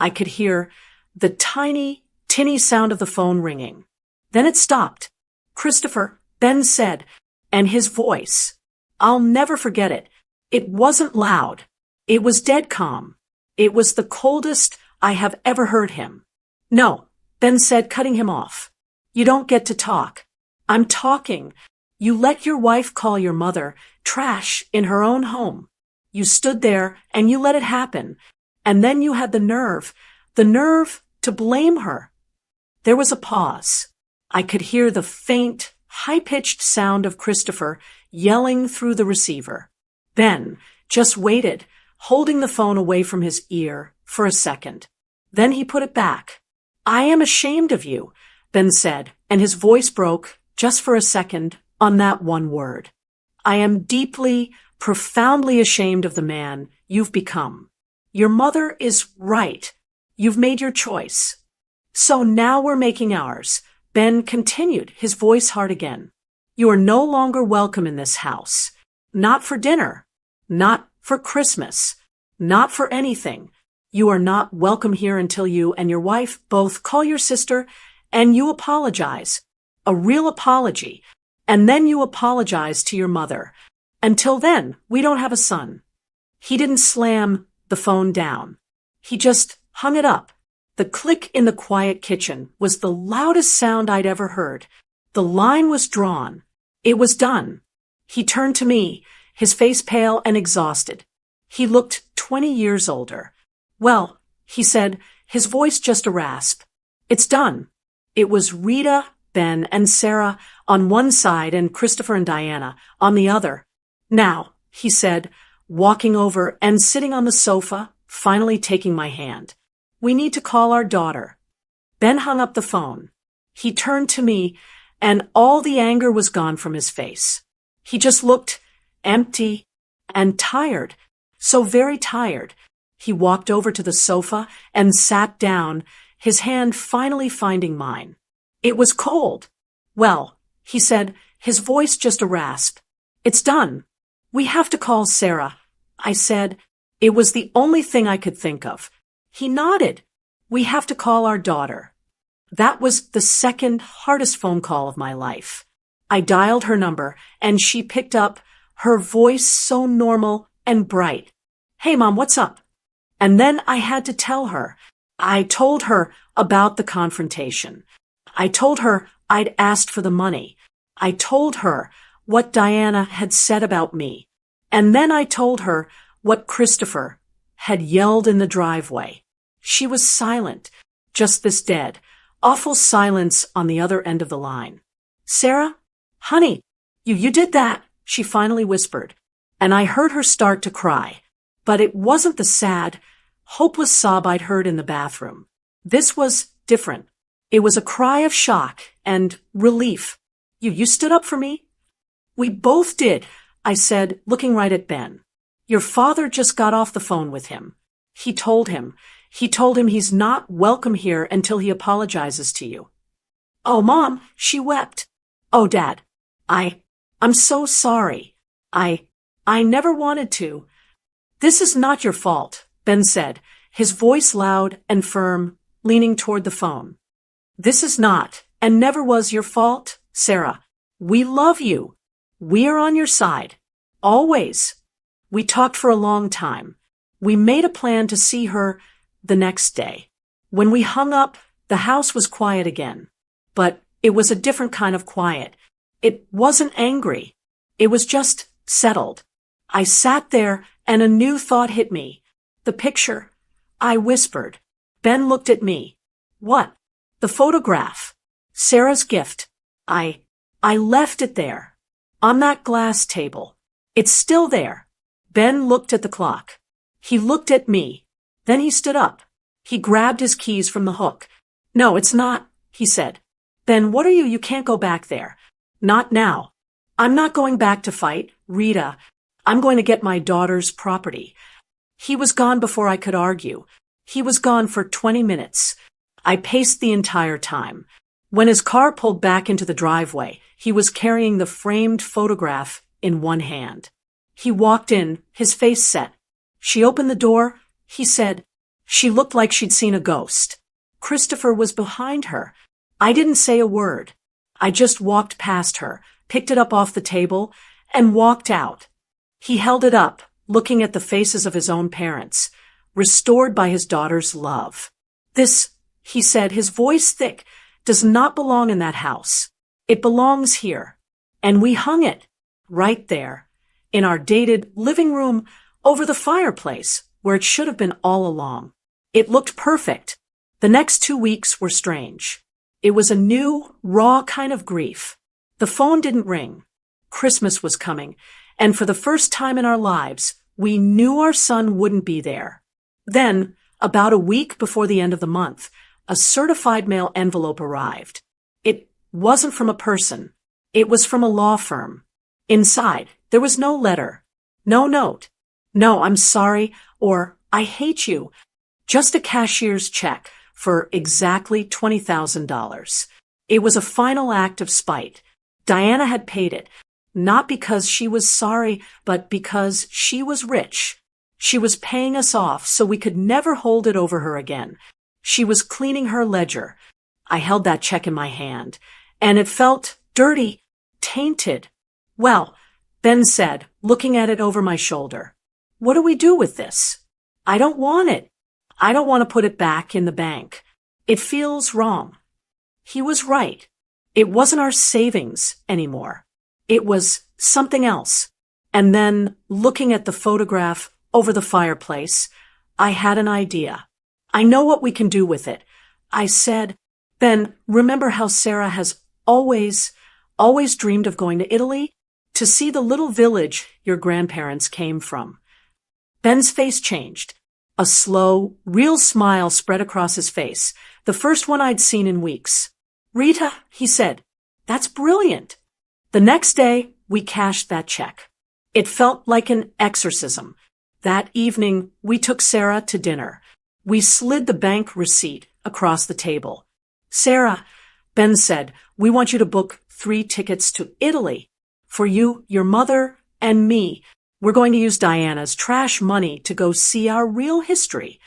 I could hear the tiny, tinny sound of the phone ringing. Then it stopped. "Christopher," Ben said, and his voice. I'll never forget it. It wasn't loud. It was dead calm. It was the coldest I have ever heard him. "No," Ben said, cutting him off. "You don't get to talk. I'm talking. You let your wife call your mother trash in her own home. You stood there and you let it happen. And then you had the nerve to blame her." There was a pause. I could hear the faint, high-pitched sound of Christopher yelling through the receiver. Ben just waited, holding the phone away from his ear for a second. Then he put it back. "I am ashamed of you," Ben said, and his voice broke, just for a second, on that one word. "I am deeply, profoundly ashamed of the man you've become. Your mother is right. You've made your choice. So now we're making ours." Ben continued, his voice hard again. "You are no longer welcome in this house. Not for dinner. Not for Christmas. Not for anything. You are not welcome here until you and your wife both call your sister and you apologize. A real apology. And then you apologize to your mother. Until then, we don't have a son." He didn't slam the phone down. He just hung it up. The click in the quiet kitchen was the loudest sound I'd ever heard. The line was drawn. It was done. He turned to me, his face pale and exhausted. He looked 20 years older. "Well," he said, his voice just a rasp. "It's done." It was Rita, Ben, and Sarah on one side and Christopher and Diana on the other. "Now," he said, walking over and sitting on the sofa, finally taking my hand. "We need to call our daughter." Ben hung up the phone. He turned to me, and all the anger was gone from his face. He just looked empty and tired, so very tired. He walked over to the sofa and sat down, his hand finally finding mine. It was cold. "Well," he said, his voice just a rasp. "It's done. We have to call Sarah," I said. It was the only thing I could think of. He nodded. "We have to call our daughter." That was the second hardest phone call of my life. I dialed her number, and she picked up, her voice so normal and bright. "Hey, Mom, what's up?" And then I had to tell her. I told her about the confrontation. I told her I'd asked for the money. I told her what Diana had said about me. And then I told her what Christopher had yelled in the driveway. She was silent, just this dead, awful silence on the other end of the line. "Sarah? Honey, you did that," she finally whispered, and I heard her start to cry. But it wasn't the sad, hopeless sob I'd heard in the bathroom. This was different. It was a cry of shock and relief. You stood up for me?" "We both did," I said, looking right at Ben. "Your father just got off the phone with him. He told him he's not welcome here until he apologizes to you." "Oh, Mom," she wept. "Oh, Dad, I'm so sorry. I never wanted to." "This is not your fault," Ben said, his voice loud and firm, leaning toward the phone. "This is not, and never was your fault, Sarah. We love you. We are on your side. Always." We talked for a long time. We made a plan to see her the next day. When we hung up, the house was quiet again. But it was a different kind of quiet. It wasn't angry. It was just settled. I sat there and a new thought hit me. The picture. I whispered. Ben looked at me. What? The photograph. Sarah's gift. I left it there. On that glass table. It's still there. Ben looked at the clock. He looked at me. Then he stood up. He grabbed his keys from the hook. No, it's not, he said. Ben, what are you? You can't go back there. Not now. I'm not going back to fight, Rita. I'm going to get my daughter's property. He was gone before I could argue. He was gone for 20 minutes. I paced the entire time. When his car pulled back into the driveway, he was carrying the framed photograph in one hand. He walked in, his face set. She opened the door, he said. She looked like she'd seen a ghost. Christopher was behind her. I didn't say a word. I just walked past her, picked it up off the table, and walked out. He held it up, looking at the faces of his own parents, restored by his daughter's love. This, he said, his voice thick, does not belong in that house. It belongs here. And we hung it, right there, in our dated living room over the fireplace, where it should have been all along. It looked perfect. The next 2 weeks were strange. It was a new, raw kind of grief. The phone didn't ring. Christmas was coming, and for the first time in our lives, we knew our son wouldn't be there. Then, about a week before the end of the month, a certified mail envelope arrived. It wasn't from a person. It was from a law firm. Inside, there was no letter, no note, no I'm sorry, or I hate you, just a cashier's check for exactly $20,000. It was a final act of spite. Diana had paid it, not because she was sorry, but because she was rich. She was paying us off so we could never hold it over her again. She was cleaning her ledger. I held that check in my hand, and it felt dirty, tainted. Well, Ben said, looking at it over my shoulder, what do we do with this? I don't want it. I don't want to put it back in the bank. It feels wrong. He was right. It wasn't our savings anymore. It was something else. And then, looking at the photograph over the fireplace, I had an idea. I know what we can do with it. I said, Ben, remember how Sarah has always dreamed of going to Italy? To see the little village your grandparents came from. Ben's face changed. A slow, real smile spread across his face, the first one I'd seen in weeks. Rita, he said, that's brilliant. The next day, we cashed that check. It felt like an exorcism. That evening, we took Sarah to dinner. We slid the bank receipt across the table. Sarah, Ben said, we want you to book 3 tickets to Italy. For you, your mother, and me. We're going to use Diana's trash money to go see our real history.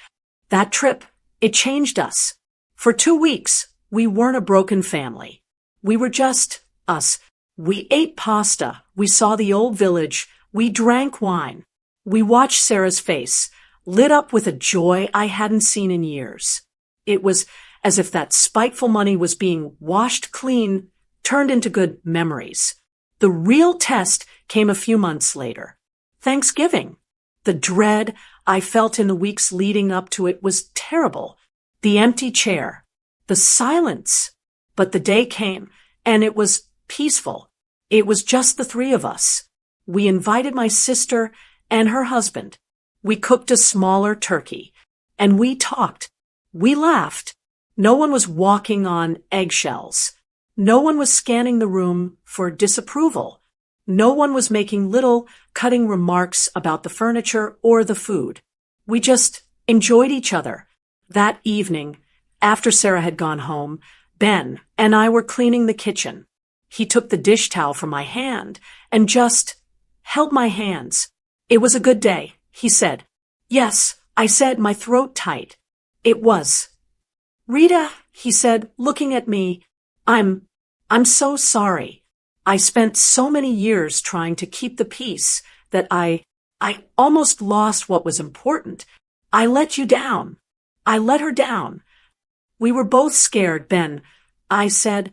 That trip, it changed us. For 2 weeks, we weren't a broken family. We were just us. We ate pasta. We saw the old village. We drank wine. We watched Sarah's face, lit up with a joy I hadn't seen in years. It was as if that spiteful money was being washed clean, turned into good memories. The real test came a few months later. Thanksgiving. The dread I felt in the weeks leading up to it was terrible. The empty chair. The silence. But the day came, and it was peaceful. It was just the 3 of us. We invited my sister and her husband. We cooked a smaller turkey. And we talked. We laughed. No one was walking on eggshells. No one was scanning the room for disapproval. No one was making little, cutting remarks about the furniture or the food. We just enjoyed each other. That evening, after Sarah had gone home, Ben and I were cleaning the kitchen. He took the dish towel from my hand and just held my hands. It was a good day, he said. Yes, I said, my throat tight. It was. Rita, he said, looking at me, I'm so sorry. I spent so many years trying to keep the peace that I almost lost what was important. I let you down. I let her down. We were both scared, Ben. I said,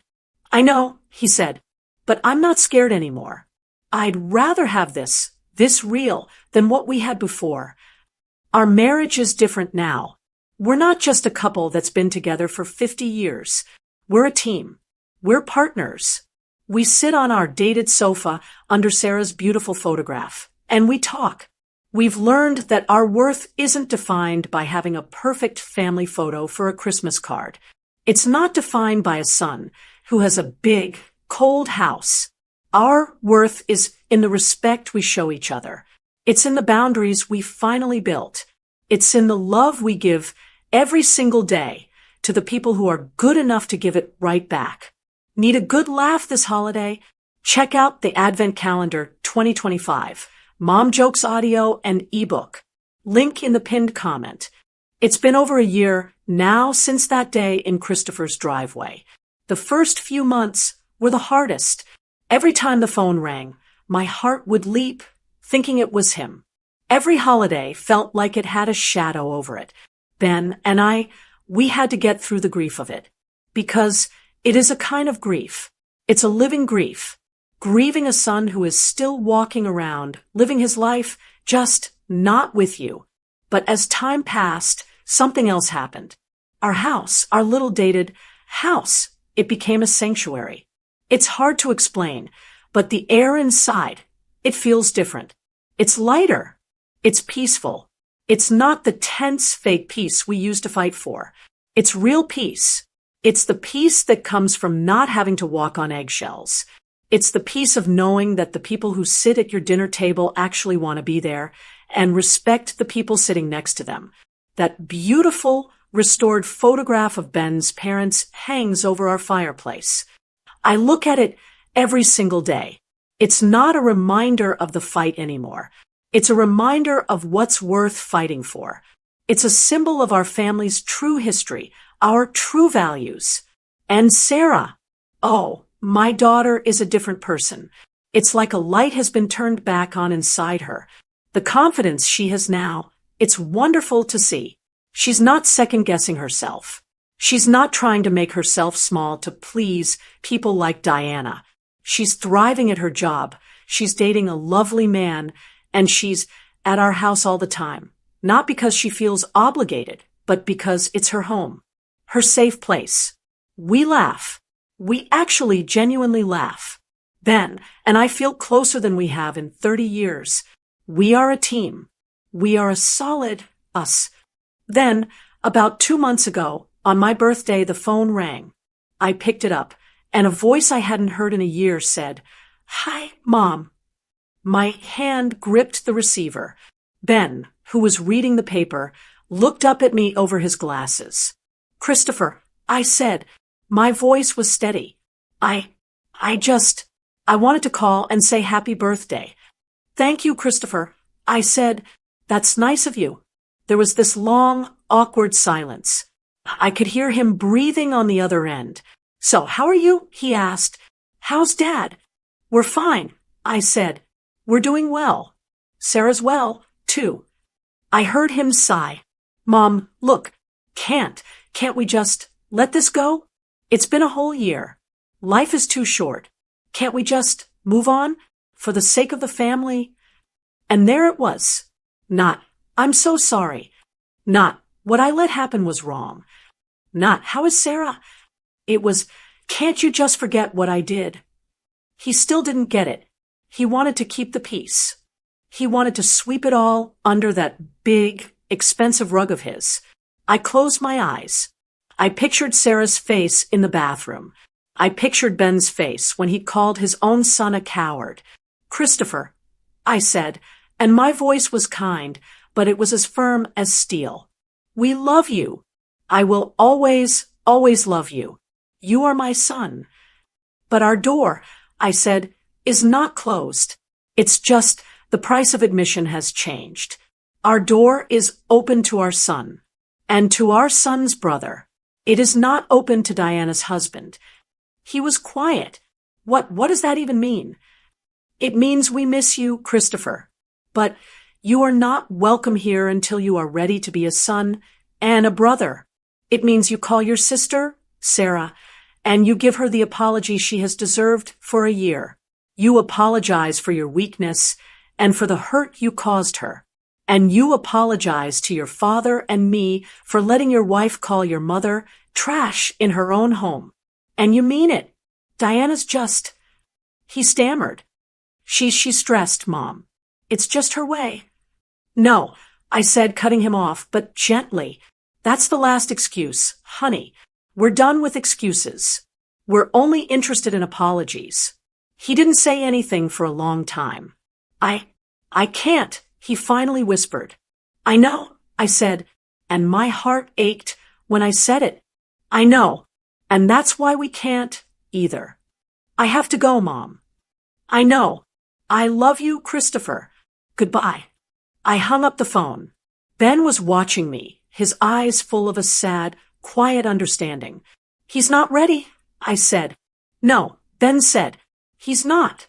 I know, he said, but I'm not scared anymore. I'd rather have this real, than what we had before. Our marriage is different now. We're not just a couple that's been together for 50 years. We're a team. We're partners. We sit on our dated sofa under Sarah's beautiful photograph, and we talk. We've learned that our worth isn't defined by having a perfect family photo for a Christmas card. It's not defined by a son who has a big, cold house. Our worth is in the respect we show each other. It's in the boundaries we finally built. It's in the love we give every single day to the people who are good enough to give it right back. Need a good laugh this holiday? Check out the Advent Calendar 2025, Mom Jokes audio and ebook. Link in the pinned comment. It's been over a year now since that day in Christopher's driveway. The first few months were the hardest. Every time the phone rang, my heart would leap, thinking it was him. Every holiday felt like it had a shadow over it. Ben and we had to get through the grief of it. Because it is a kind of grief. It's a living grief. Grieving a son who is still walking around, living his life, just not with you. But as time passed, something else happened. Our house, our little dated house, it became a sanctuary. It's hard to explain, but the air inside, it feels different. It's lighter. It's peaceful. It's not the tense fake peace we used to fight for. It's real peace. It's the peace that comes from not having to walk on eggshells. It's the peace of knowing that the people who sit at your dinner table actually want to be there and respect the people sitting next to them. That beautiful, restored photograph of Ben's parents hangs over our fireplace. I look at it every single day. It's not a reminder of the fight anymore. It's a reminder of what's worth fighting for. It's a symbol of our family's true history, our true values. And Sarah, oh, my daughter is a different person. It's like a light has been turned back on inside her. The confidence she has now, it's wonderful to see. She's not second-guessing herself. She's not trying to make herself small to please people like Diana. She's thriving at her job. She's dating a lovely man, and she's at our house all the time. Not because she feels obligated, but because it's her home. Her safe place. We laugh. We actually genuinely laugh. Ben and I feel closer than we have in 30 years. We are a team. We are a solid us. Then, about 2 months ago, on my birthday, the phone rang. I picked it up, and a voice I hadn't heard in a year said, "Hi, Mom." My hand gripped the receiver. Ben, who was reading the paper, looked up at me over his glasses. "Christopher," I said. My voice was steady. I wanted to call and say happy birthday. "Thank you, Christopher," I said. "That's nice of you." There was this long, awkward silence. I could hear him breathing on the other end. "So, how are you?" he asked. "How's Dad?" "We're fine," I said. "We're doing well. Sarah's well, too." I heard him sigh. "Mom, look, can't we just let this go? It's been a whole year. Life is too short. Can't we just move on? For the sake of the family?" And there it was. Not, "I'm so sorry." Not, "What I let happen was wrong." Not, "How is Sarah?" It was, "Can't you just forget what I did?" He still didn't get it. He wanted to keep the peace. He wanted to sweep it all under that big, expensive rug of his. I closed my eyes. I pictured Sarah's face in the bathroom. I pictured Ben's face when he called his own son a coward. "Christopher," I said, and my voice was kind, but it was as firm as steel. "We love you. I will always, always love you. You are my son." "But our door," I said, "is not closed. It's just the price of admission has changed. Our door is open to our son, and to our son's brother. It is not open to Diana's husband." He was quiet. What does that even mean?" "It means we miss you, Christopher. But you are not welcome here until you are ready to be a son and a brother. It means you call your sister, Sarah, and you give her the apology she has deserved for a year. You apologize for your weakness and for the hurt you caused her. And you apologize to your father and me for letting your wife call your mother trash in her own home. And you mean it. Diana's just... He stammered. She's stressed, Mom. It's just her way. No, I said, cutting him off, but gently. That's the last excuse, honey. We're done with excuses. We're only interested in apologies. He didn't say anything for a long time. I can't, he finally whispered. I know, I said, and my heart ached when I said it. I know, and that's why we can't either. I have to go, Mom. I know. I love you, Christopher. Goodbye. I hung up the phone. Ben was watching me, his eyes full of a sad, quiet understanding. He's not ready, I said. No, Ben said. He's not.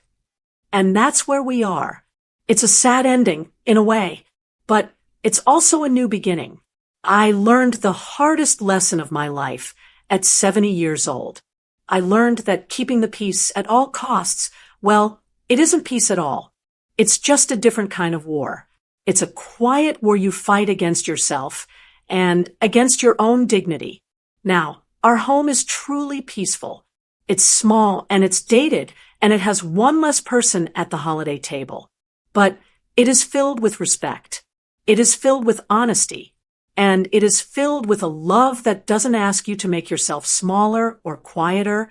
And that's where we are. It's a sad ending, in a way, but it's also a new beginning. I learned the hardest lesson of my life at 70 years old. I learned that keeping the peace at all costs, well, it isn't peace at all. It's just a different kind of war. It's a quiet war you fight against yourself and against your own dignity. Now, our home is truly peaceful. It's small and it's dated and it has one less person at the holiday table. But it is filled with respect. It is filled with honesty. And it is filled with a love that doesn't ask you to make yourself smaller or quieter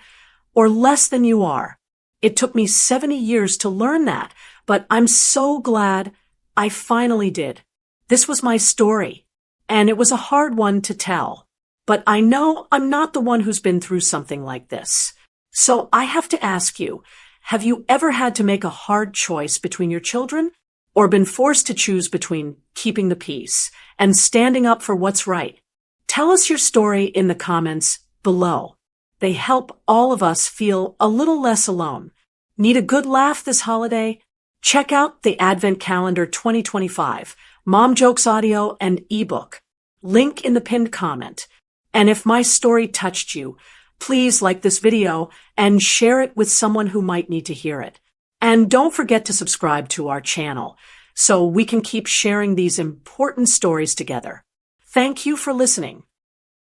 or less than you are. It took me 70 years to learn that, but I'm so glad I finally did. This was my story, and it was a hard one to tell. But I know I'm not the one who's been through something like this. So I have to ask you, have you ever had to make a hard choice between your children or been forced to choose between keeping the peace and standing up for what's right? Tell us your story in the comments below. They help all of us feel a little less alone. Need a good laugh this holiday? Check out the Advent Calendar 2025, Mom Jokes audio and ebook. Link in the pinned comment. And if my story touched you, please like this video and share it with someone who might need to hear it. And don't forget to subscribe to our channel so we can keep sharing these important stories together. Thank you for listening.